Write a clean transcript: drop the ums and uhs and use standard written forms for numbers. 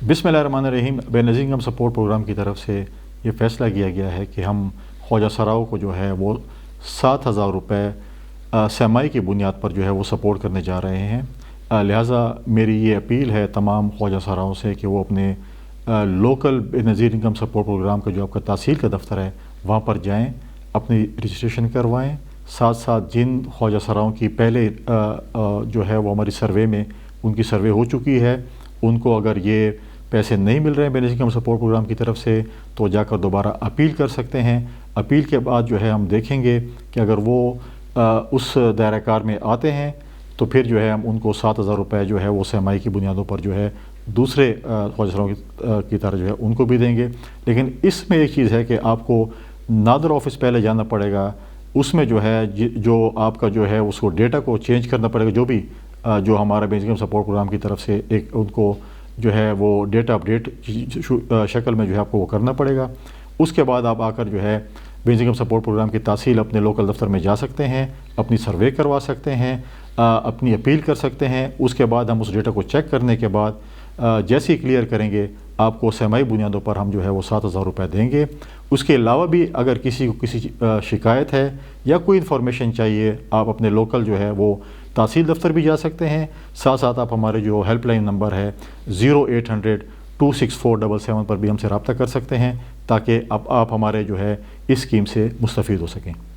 بسم اللہ الرحمن الرحیم۔ بینظیر انکم سپورٹ پروگرام کی طرف سے یہ فیصلہ کیا گیا ہے کہ ہم خواجہ سراؤ کو جو ہے وہ 7,000 روپے سرمائی کی بنیاد پر جو ہے وہ سپورٹ کرنے جا رہے ہیں۔ لہٰذا میری یہ اپیل ہے تمام خواجہ سراؤں سے کہ وہ اپنے local Benazir income support programme کا جو آپ کا تحصیل کا دفتر ہے وہاں پر جائیں، اپنی رجسٹریشن کروائیں۔ ساتھ ساتھ جن خواجہ سراؤں کی پہلے جو ہے وہ ہماری سروے میں ان کی سروے ہو چکی ہے، ان کو اگر یہ پیسے نہیں مل رہے ہیں بینظیر انکم سپورٹ پروگرام کی طرف سے تو جا کر دوبارہ اپیل کر سکتے ہیں۔ اپیل کے بعد جو ہے ہم دیکھیں گے کہ اگر وہ اس دائرہ کار میں آتے ہیں تو پھر جو ہے ہم ان کو 7,000 روپے جو ہے وہ سرمائی کی بنیادوں پر جو ہے دوسرے خواجہ سراؤں کی طرح جو ہے ان کو بھی دیں گے۔ لیکن اس میں ایک چیز ہے کہ آپ کو نادر آفس پہلے جانا پڑے گا، اس میں جو ہے جو آپ کا جو ہے اس کو ڈیٹا کو چینج کرنا پڑے گا، جو ہمارا بینظیر انکم سپورٹ پروگرام کی طرف سے ایک ان کو جو ہے وہ ڈیٹا اپڈیٹ شکل میں جو ہے آپ کو وہ کرنا پڑے گا۔ اس کے بعد آپ آ کر جو ہے بینظیر انکم سپورٹ پروگرام کی تحصیل اپنے لوکل دفتر میں جا سکتے ہیں، اپنی سروے کروا سکتے ہیں، اپنی اپیل کر سکتے ہیں۔ اس کے بعد ہم اس ڈیٹا کو چیک کرنے کے بعد جیسے ہی کلیئر کریں گے آپ کو سرمائی بنیادوں پر ہم جو ہے وہ 7,000 روپے دیں گے۔ اس کے علاوہ بھی اگر کسی کو کسی شکایت ہے یا کوئی انفارمیشن چاہیے، آپ اپنے لوکل جو ہے وہ تحصیل دفتر بھی جا سکتے ہیں۔ ساتھ ساتھ آپ ہمارے جو ہیلپ لائن نمبر ہے 0800-264-77 پر بھی ہم سے رابطہ کر سکتے ہیں تاکہ آپ ہمارے جو ہے اس اسکیم سے مستفید ہو سکیں۔